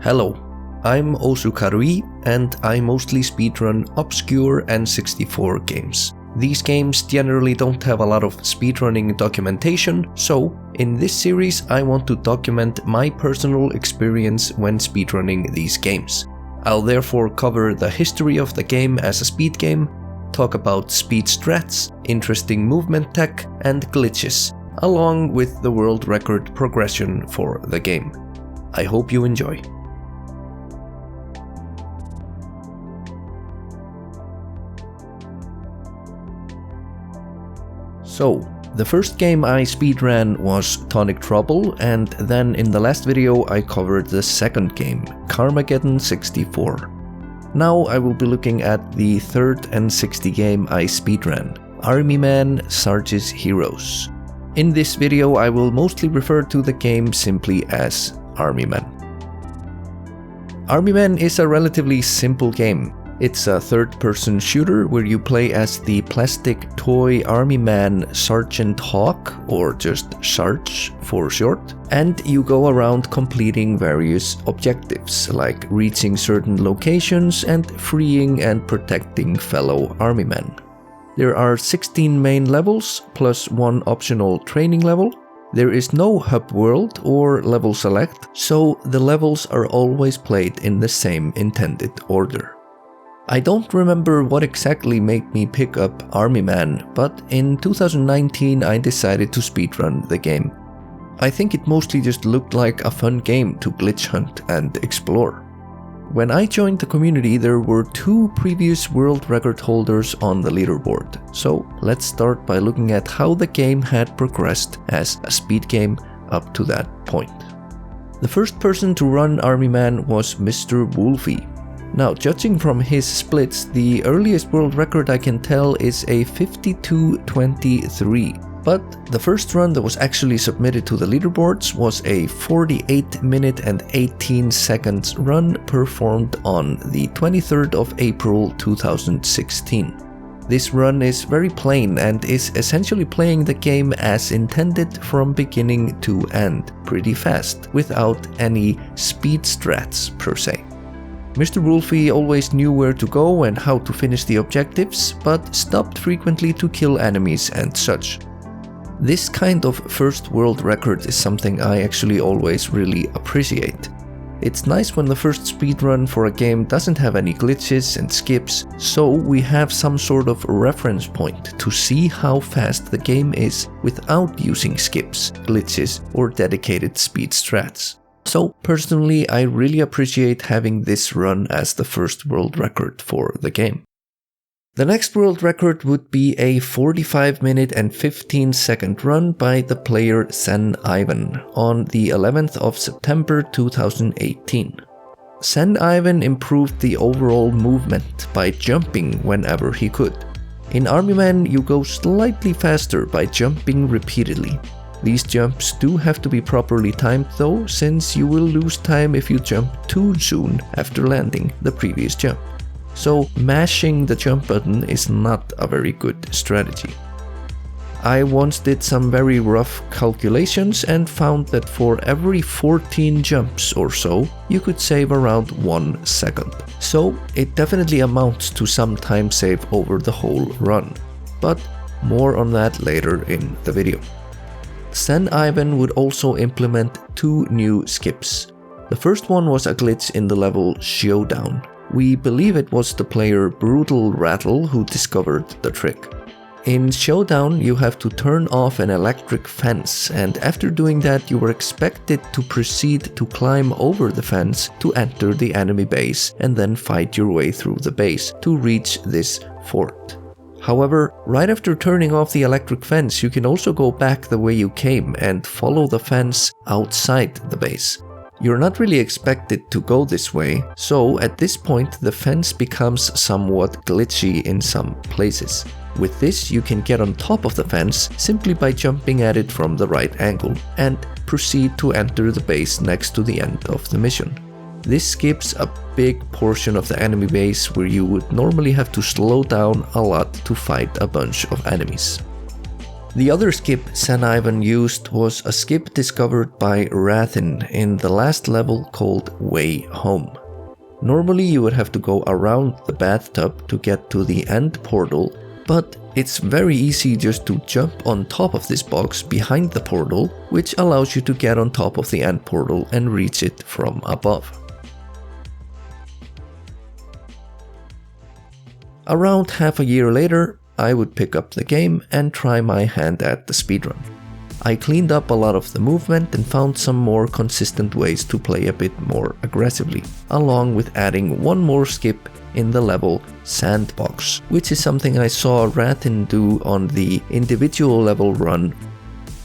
Hello, I'm Osukarui and I mostly speedrun obscure N64 games. These games generally don't have a lot of speedrunning documentation, so in this series I want to document my personal experience when speedrunning these games. I'll therefore cover the history of the game as a speed game, talk about speed strats, interesting movement tech, and glitches, along with the world record progression for the game. I hope you enjoy. So, the first game I speedran was Tonic Trouble, and then in the last video I covered the second game, Carmageddon 64. Now I will be looking at the third N60 game I speedran, Army Man Sarge's Heroes. In this video I will mostly refer to the game simply as Army Man. Army Man is a relatively simple game. It's a third-person shooter where you play as the plastic toy army man Sergeant Hawk, or just Sarge for short, and you go around completing various objectives, like reaching certain locations and freeing and protecting fellow army men. There are 16 main levels, plus one optional training level. There is no hub world or level select, so the levels are always played in the same intended order. I don't remember what exactly made me pick up Army Man, but in 2019 I decided to speedrun the game. I think it mostly just looked like a fun game to glitch hunt and explore. When I joined the community there were 2 previous world record holders on the leaderboard, so let's start by looking at how the game had progressed as a speed game up to that point. The first person to run Army Man was Mr. Wolfie. Now, judging from his splits, the earliest world record I can tell is a 52:23, but the first run that was actually submitted to the leaderboards was a 48 minute and 18 seconds run performed on the 23rd of April 2016. This run is very plain and is essentially playing the game as intended from beginning to end, pretty fast, without any speed strats per se. Mr. Wolfie always knew where to go and how to finish the objectives, but stopped frequently to kill enemies and such. This kind of first world record is something I actually always really appreciate. It's nice when the first speedrun for a game doesn't have any glitches and skips, so we have some sort of reference point to see how fast the game is without using skips, glitches, or dedicated speed strats. So personally, I really appreciate having this run as the first world record for the game. The next world record would be a 45 minute and 15 second run by the player Sen Ivan on the 11th of September 2018. Sen Ivan improved the overall movement by jumping whenever he could. In Army Man, you go slightly faster by jumping repeatedly. These jumps do have to be properly timed though, since you will lose time if you jump too soon after landing the previous jump. So mashing the jump button is not a very good strategy. I once did some very rough calculations and found that for every 14 jumps or so, you could save around 1 second. So it definitely amounts to some time save over the whole run. But more on that later in the video. Sen Ivan would also implement 2 new skips. The first one was a glitch in the level Showdown. We believe it was the player Brutal Rattle who discovered the trick. In Showdown you have to turn off an electric fence, and after doing that you were expected to proceed to climb over the fence to enter the enemy base and then fight your way through the base to reach this fort. However, right after turning off the electric fence, you can also go back the way you came and follow the fence outside the base. You're not really expected to go this way, so at this point the fence becomes somewhat glitchy in some places. With this, you can get on top of the fence simply by jumping at it from the right angle and proceed to enter the base next to the end of the mission. This skips a big portion of the enemy base where you would normally have to slow down a lot to fight a bunch of enemies. The other skip San Ivan used was a skip discovered by Rathin in the last level called Way Home. Normally you would have to go around the bathtub to get to the end portal, but it's very easy just to jump on top of this box behind the portal, which allows you to get on top of the end portal and reach it from above. Around half a year later, I would pick up the game and try my hand at the speedrun. I cleaned up a lot of the movement and found some more consistent ways to play a bit more aggressively, along with adding one more skip in the level Sandbox, which is something I saw Rathin do on the individual level run.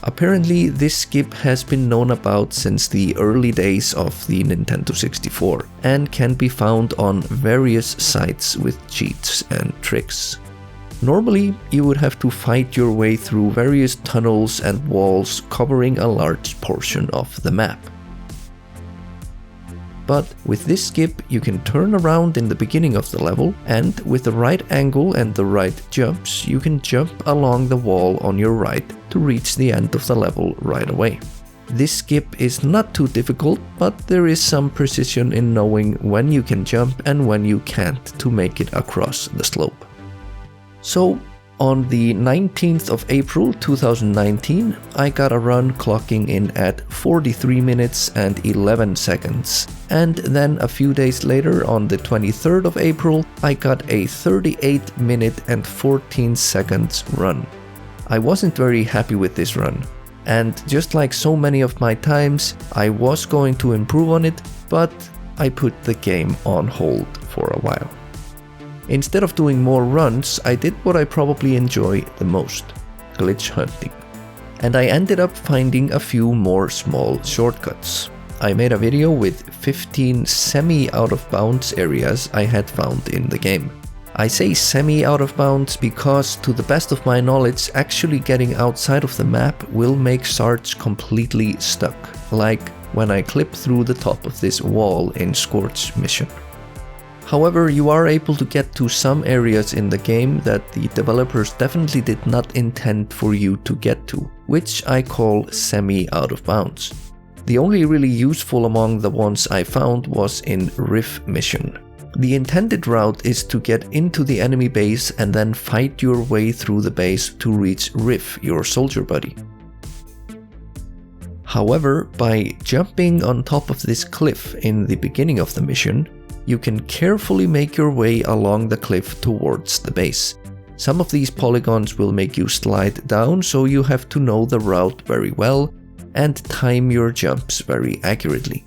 Apparently this skip has been known about since the early days of the Nintendo 64 and can be found on various sites with cheats and tricks. Normally, you would have to fight your way through various tunnels and walls covering a large portion of the map. But with this skip, you can turn around in the beginning of the level, and with the right angle and the right jumps, you can jump along the wall on your right to reach the end of the level right away. This skip is not too difficult, but there is some precision in knowing when you can jump and when you can't to make it across the slope. So, on the 19th of April 2019, I got a run clocking in at 43 minutes and 11 seconds. And then a few days later, on the 23rd of April, I got a 38 minute and 14 seconds run. I wasn't very happy with this run. And just like so many of my times, I was going to improve on it, but I put the game on hold for a while. Instead of doing more runs, I did what I probably enjoy the most, glitch hunting. And I ended up finding a few more small shortcuts. I made a video with 15 semi-out of bounds areas I had found in the game. I say semi-out of bounds because, to the best of my knowledge, actually getting outside of the map will make Sarge completely stuck, like when I clip through the top of this wall in Scorch mission. However, you are able to get to some areas in the game that the developers definitely did not intend for you to get to, which I call semi-out of bounds. The only really useful among the ones I found was in Riff mission. The intended route is to get into the enemy base and then fight your way through the base to reach Riff, your soldier buddy. However, by jumping on top of this cliff in the beginning of the mission, you can carefully make your way along the cliff towards the base. Some of these polygons will make you slide down, so you have to know the route very well and time your jumps very accurately.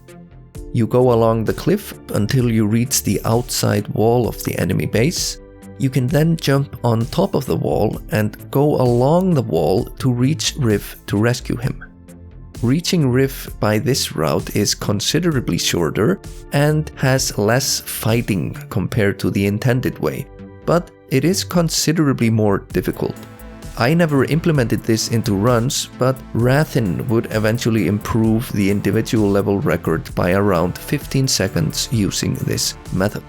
You go along the cliff until you reach the outside wall of the enemy base. You can then jump on top of the wall and go along the wall to reach Riff to rescue him. Reaching Riff by this route is considerably shorter and has less fighting compared to the intended way, but it is considerably more difficult. I never implemented this into runs, but Rathin would eventually improve the individual level record by around 15 seconds using this method.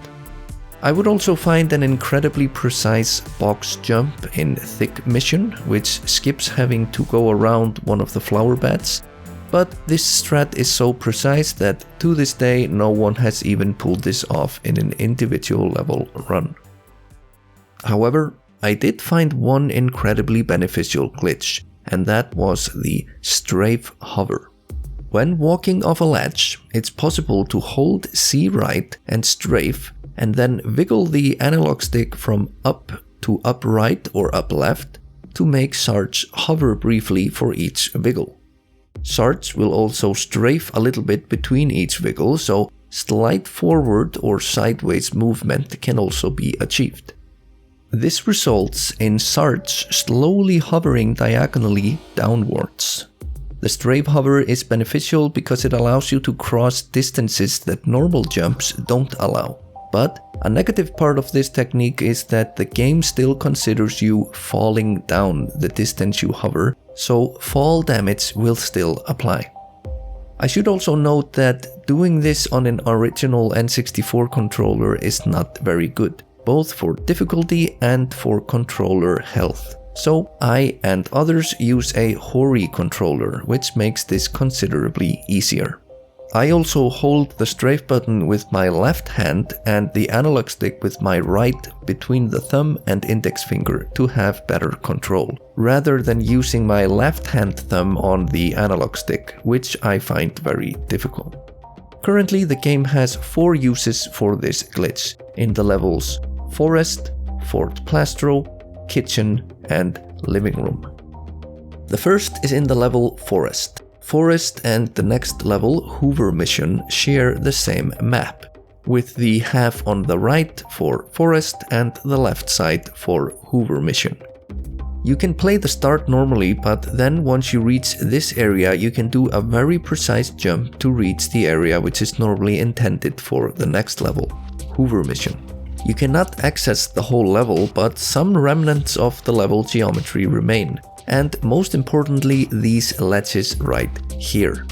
I would also find an incredibly precise box jump in Thick mission, which skips having to go around one of the flower beds. But this strat is so precise that to this day no one has even pulled this off in an individual level run. However, I did find one incredibly beneficial glitch, and that was the Strafe hover. When walking off a ledge, it's possible to hold C right and strafe and then wiggle the analog stick from up to up right or up left to make Sarge hover briefly for each wiggle. Sarge will also strafe a little bit between each wiggle, so slight forward or sideways movement can also be achieved. This results in Sarge slowly hovering diagonally downwards. The strafe hover is beneficial because it allows you to cross distances that normal jumps don't allow. But a negative part of this technique is that the game still considers you falling down the distance you hover, so fall damage will still apply. I should also note that doing this on an original N64 controller is not very good, both for difficulty and for controller health. So I and others use a Hori controller, which makes this considerably easier. I also hold the strafe button with my left hand and the analog stick with my right between the thumb and index finger to have better control, rather than using my left hand thumb on the analog stick, which I find very difficult. Currently the game has 4 uses for this glitch, in the levels Forest, Fort Plastro, Kitchen, and Living Room. The first is in the level Forest. Forest and the next level, Hoover Mission, share the same map, with the half on the right for Forest and the left side for Hoover Mission. You can play the start normally, but then once you reach this area you can do a very precise jump to reach the area which is normally intended for the next level, Hoover Mission. You cannot access the whole level, but some remnants of the level geometry remain. And most importantly, these ledges right here.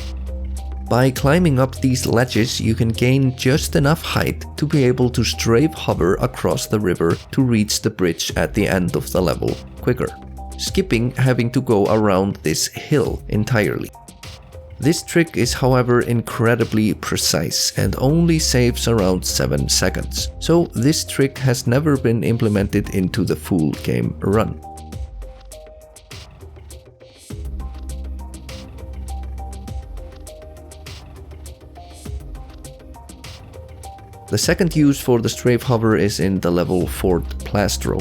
By climbing up these ledges, you can gain just enough height to be able to strafe hover across the river to reach the bridge at the end of the level quicker, skipping having to go around this hill entirely. This trick is however incredibly precise and only saves around 7 seconds, so this trick has never been implemented into the full game run. The second use for the strafe hover is in the level Fort Plastro.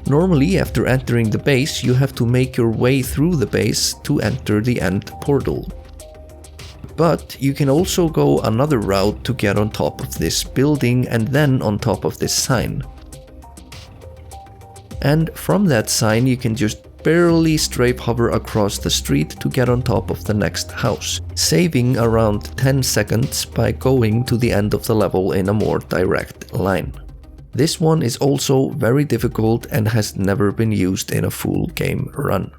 Normally, after entering the base, you have to make your way through the base to enter the end portal. But you can also go another route to get on top of this building and then on top of this sign. And from that sign you can just barely strafe hover across the street to get on top of the next house, saving around 10 seconds by going to the end of the level in a more direct line. This one is also very difficult and has never been used in a full game run.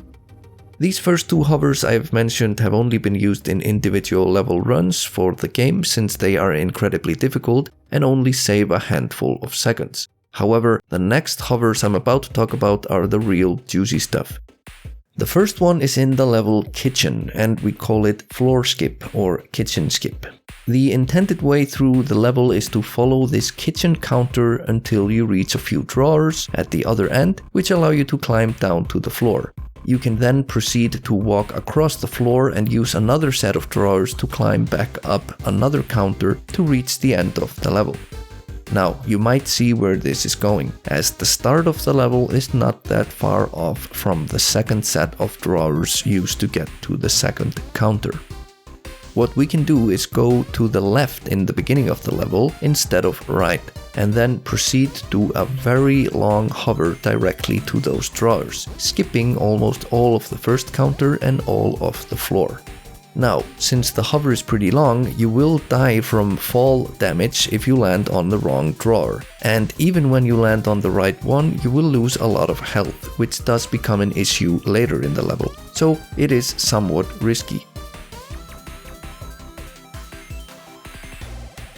These first 2 hovers I've mentioned have only been used in individual level runs for the game since they are incredibly difficult and only save a handful of seconds. However, the next hovers I'm about to talk about are the real juicy stuff. The first one is in the level Kitchen, and we call it floor skip or kitchen skip. The intended way through the level is to follow this kitchen counter until you reach a few drawers at the other end, which allow you to climb down to the floor. You can then proceed to walk across the floor and use another set of drawers to climb back up another counter to reach the end of the level. Now, you might see where this is going, as the start of the level is not that far off from the second set of drawers used to get to the second counter. What we can do is go to the left in the beginning of the level instead of right, and then proceed to do a very long hover directly to those drawers, skipping almost all of the first counter and all of the floor. Now, since the hover is pretty long, you will die from fall damage if you land on the wrong drawer. And even when you land on the right one, you will lose a lot of health, which does become an issue later in the level. So it is somewhat risky.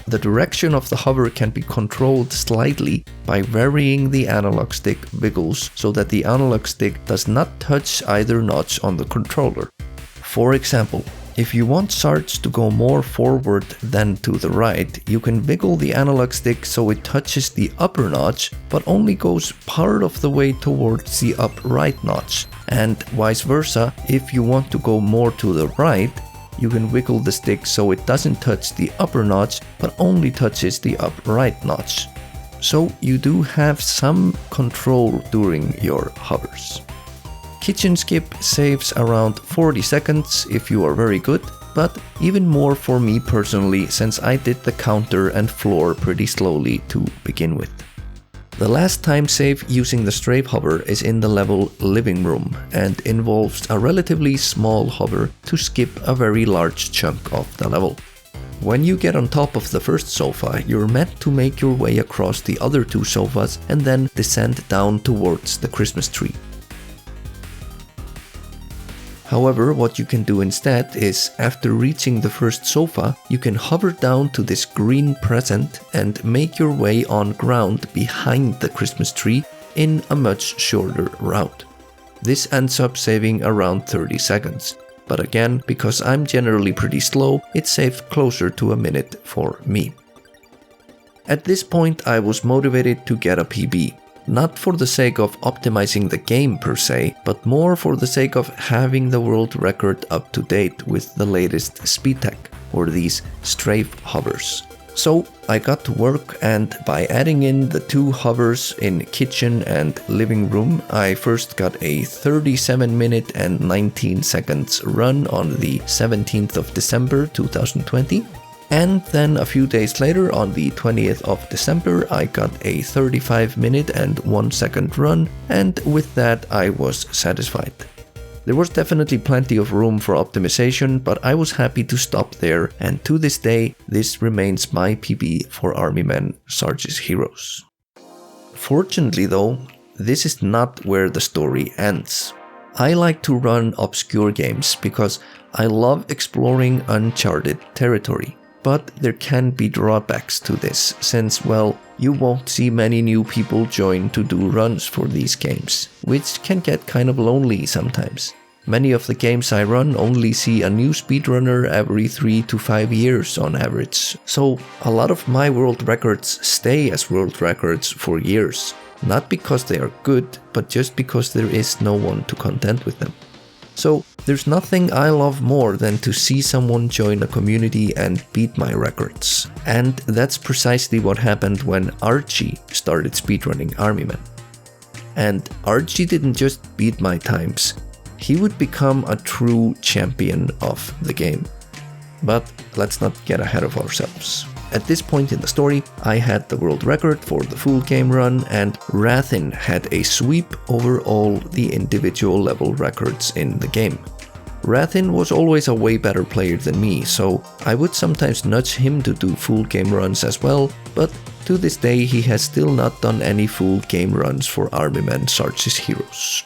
The direction of the hover can be controlled slightly by varying the analog stick wiggles so that the analog stick does not touch either notch on the controller. For example, if you want Sarge to go more forward than to the right, you can wiggle the analog stick so it touches the upper notch, but only goes part of the way towards the up right notch. And vice versa, if you want to go more to the right, you can wiggle the stick so it doesn't touch the upper notch, but only touches the up right notch. So you do have some control during your hovers. Kitchen skip saves around 40 seconds if you are very good, but even more for me personally since I did the counter and floor pretty slowly to begin with. The last time save using the strafe hover is in the level Living Room and involves a relatively small hover to skip a very large chunk of the level. When you get on top of the first sofa, you're meant to make your way across the other 2 sofas and then descend down towards the Christmas tree. However, what you can do instead is, after reaching the first sofa, you can hover down to this green present and make your way on ground behind the Christmas tree in a much shorter route. This ends up saving around 30 seconds. But again, because I'm generally pretty slow, it saved closer to a minute for me. At this point I was motivated to get a PB. Not for the sake of optimizing the game per se, but more for the sake of having the world record up to date with the latest speed tech, or these Strafe hovers. So I got to work, and by adding in the 2 hovers in kitchen and living room, I first got a 37 minute and 19 seconds run on the 17th of December 2020. And then a few days later, on the 20th of December, I got a 35 minute and 1 second run, and with that I was satisfied. There was definitely plenty of room for optimization, but I was happy to stop there, and to this day, this remains my PB for Army Men Sarge's Heroes. Fortunately though, this is not where the story ends. I like to run obscure games because I love exploring uncharted territory. But there can be drawbacks to this, since, well, you won't see many new people join to do runs for these games, which can get kind of lonely sometimes. Many of the games I run only see a new speedrunner every 3 to 5 years on average, so a lot of my world records stay as world records for years, not because they are good, but just because there is no one to contend with them. So there's nothing I love more than to see someone join a community and beat my records. And that's precisely what happened when Archie started speedrunning Army Men. And Archie didn't just beat my times, he would become a true champion of the game. But let's not get ahead of ourselves. At this point in the story, I had the world record for the full game run, and Rathin had a sweep over all the individual level records in the game. Rathin was always a way better player than me, so I would sometimes nudge him to do full game runs as well, but to this day he has still not done any full game runs for Army Men Sarge's Heroes.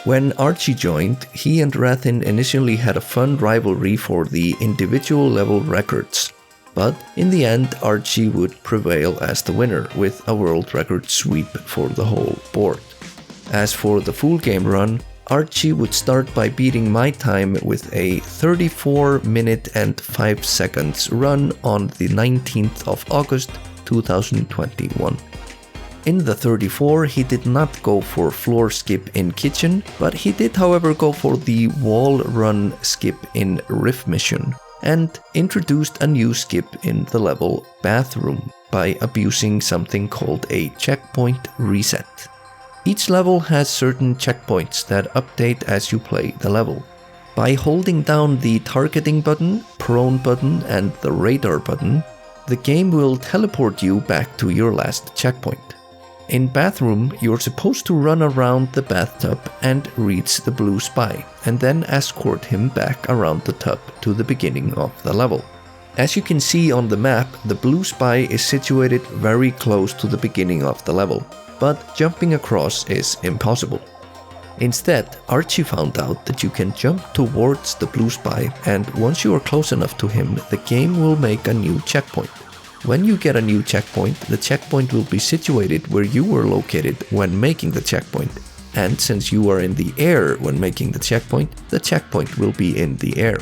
When Archie joined, he and Rathin initially had a fun rivalry for the individual level records. But in the end, Archie would prevail as the winner with a world record sweep for the whole board. As for the full game run, Archie would start by beating my time with a 34 minute and 5 seconds run on the 19th of August 2021. In the 34, he did not go for floor skip in kitchen, but he did however go for the wall run skip in Riff Mission, and introduced a new skip in the level Bathroom by abusing something called a checkpoint reset. Each level has certain checkpoints that update as you play the level. By holding down the targeting button, prone button, and the radar button, the game will teleport you back to your last checkpoint. In Bathroom, you're supposed to run around the bathtub and reach the blue spy, and then escort him back around the tub to the beginning of the level. As you can see on the map, the blue spy is situated very close to the beginning of the level, but jumping across is impossible. Instead, Archie found out that you can jump towards the blue spy, and once you are close enough to him, the game will make a new checkpoint. When you get a new checkpoint, the checkpoint will be situated where you were located when making the checkpoint. And since you are in the air when making the checkpoint will be in the air.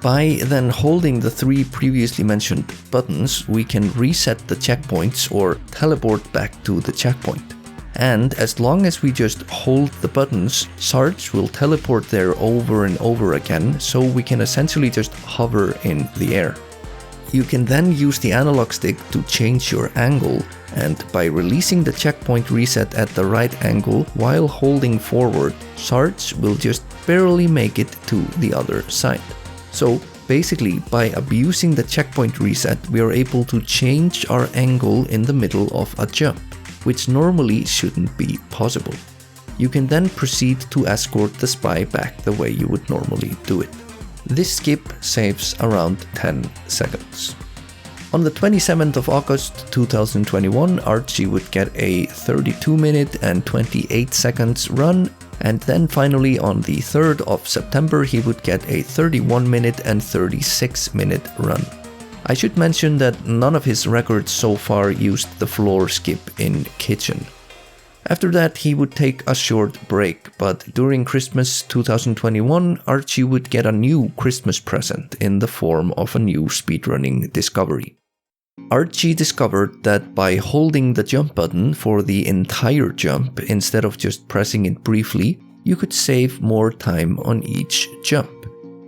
By then holding the 3 previously mentioned buttons, we can reset the checkpoints or teleport back to the checkpoint. And as long as we just hold the buttons, Sarge will teleport there over and over again, so we can essentially just hover in the air. You can then use the analog stick to change your angle, and by releasing the checkpoint reset at the right angle while holding forward, Sarge will just barely make it to the other side. So basically, by abusing the checkpoint reset, we are able to change our angle in the middle of a jump, which normally shouldn't be possible. You can then proceed to escort the spy back the way you would normally do it. This skip saves around 10 seconds. On the 27th of August 2021, Archie would get a 32 minute and 28 seconds run, and then finally on the 3rd of September he would get a 31 minute and 36 minute run. I should mention that none of his records so far used the floor skip in kitchen. After that, he would take a short break, but during Christmas 2021, Archie would get a new Christmas present in the form of a new speedrunning discovery. Archie discovered that by holding the jump button for the entire jump instead of just pressing it briefly, you could save more time on each jump.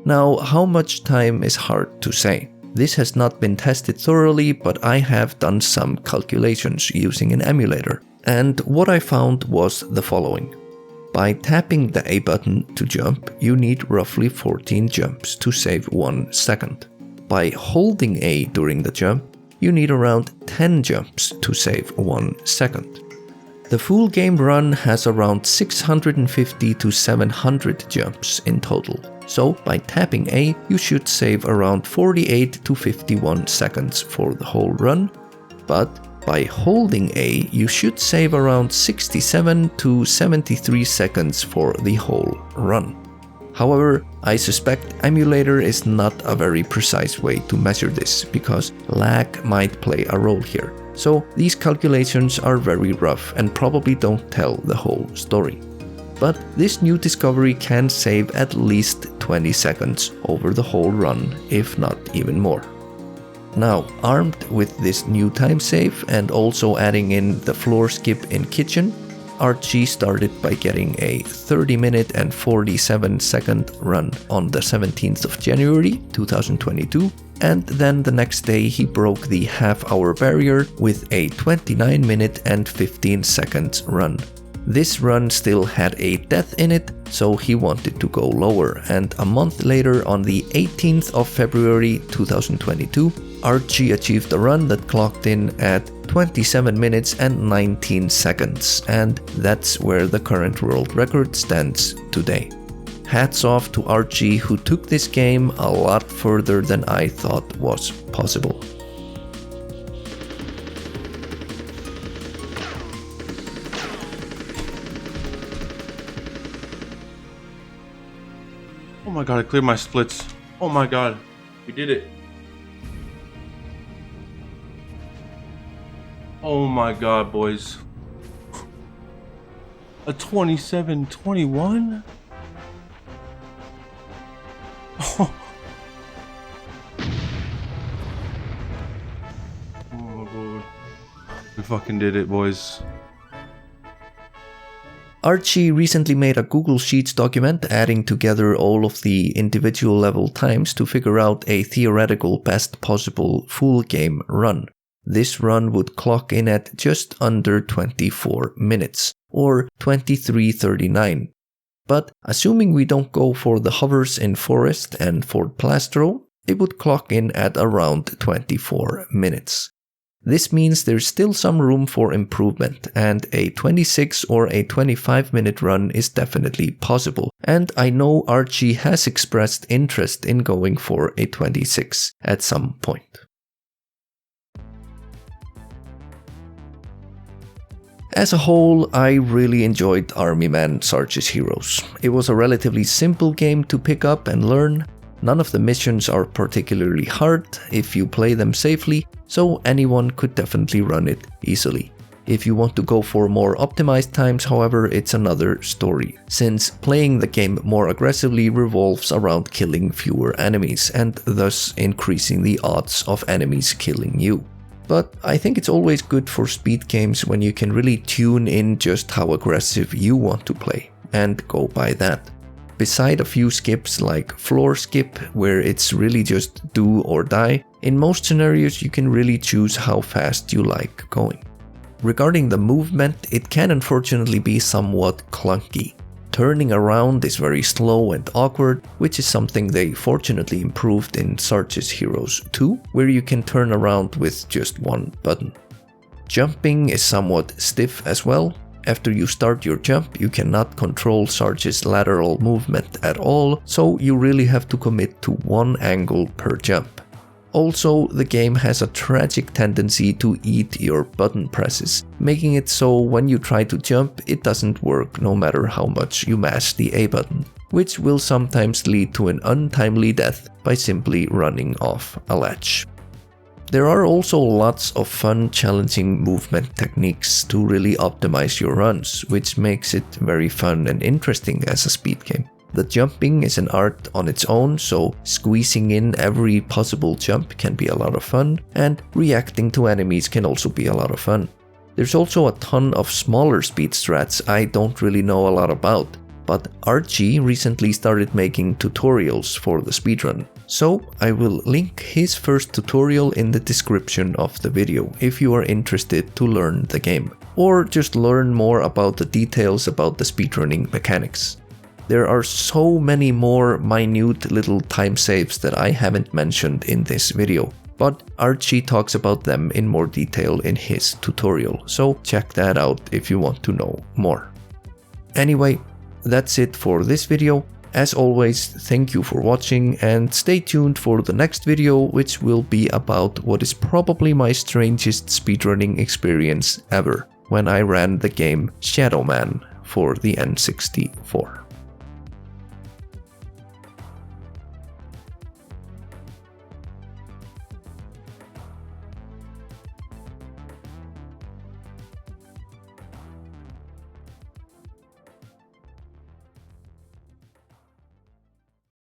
Now, how much time is hard to say. This has not been tested thoroughly, but I have done some calculations using an emulator. And what I found was the following. By tapping the A button to jump, you need roughly 14 jumps to save 1 second. By holding A during the jump, you need around 10 jumps to save 1 second. The full game run has around 650 to 700 jumps in total. So by tapping A, you should save around 48 to 51 seconds for the whole run. But by holding A, you should save around 67 to 73 seconds for the whole run. However, I suspect emulator is not a very precise way to measure this, because lag might play a role here. So these calculations are very rough and probably don't tell the whole story. But this new discovery can save at least 20 seconds over the whole run, if not even more. Now, armed with this new time save and also adding in the floor skip in kitchen, Archie started by getting a 30-minute and 47-second run on the 17th of January 2022, and then the next day he broke the half-hour barrier with a 29-minute and 15 seconds run. This run still had a death in it, so he wanted to go lower, and a month later on the 18th of February 2022, Archie achieved a run that clocked in at 27 minutes and 19 seconds, and that's where the current world record stands today. Hats off to Archie, who took this game a lot further than I thought was possible. Oh my god, I cleared my splits. Oh my god, we did it. Oh my god, boys. A 27-21? Oh. Oh my god. We fucking did it, boys. Archie recently made a Google Sheets document adding together all of the individual level times to figure out a theoretical best possible full game run. This run would clock in at just under 24 minutes, or 23:39. But assuming we don't go for the hovers in Forest and Fort Plastro, it would clock in at around 24 minutes. This means there's still some room for improvement, and a 26 or a 25-minute run is definitely possible, and I know Archie has expressed interest in going for a 26 at some point. As a whole, I really enjoyed Army Man Sarge's Heroes. It was a relatively simple game to pick up and learn. None of the missions are particularly hard if you play them safely, so anyone could definitely run it easily. If you want to go for more optimized times, however, it's another story, since playing the game more aggressively revolves around killing fewer enemies and thus increasing the odds of enemies killing you. But I think it's always good for speed games when you can really tune in just how aggressive you want to play, and go by that. Beside a few skips like floor skip, where it's really just do or die, in most scenarios you can really choose how fast you like going. Regarding the movement, it can unfortunately be somewhat clunky. Turning around is very slow and awkward, which is something they fortunately improved in Sarge's Heroes 2, where you can turn around with just one button. Jumping is somewhat stiff as well. After you start your jump, you cannot control Sarge's lateral movement at all, so you really have to commit to one angle per jump. Also, the game has a tragic tendency to eat your button presses, making it so when you try to jump, it doesn't work no matter how much you mash the A button, which will sometimes lead to an untimely death by simply running off a ledge. There are also lots of fun, challenging movement techniques to really optimize your runs, which makes it very fun and interesting as a speed game. The jumping is an art on its own, so squeezing in every possible jump can be a lot of fun, and reacting to enemies can also be a lot of fun. There's also a ton of smaller speed strats I don't really know a lot about, but Archie recently started making tutorials for the speedrun. So I will link his first tutorial in the description of the video if you are interested to learn the game, or just learn more about the details about the speedrunning mechanics. There are so many more minute little time saves that I haven't mentioned in this video, but Archie talks about them in more detail in his tutorial, so check that out if you want to know more. Anyway, that's it for this video. As always, thank you for watching and stay tuned for the next video, which will be about what is probably my strangest speedrunning experience ever, when I ran the game Shadow Man for the N64.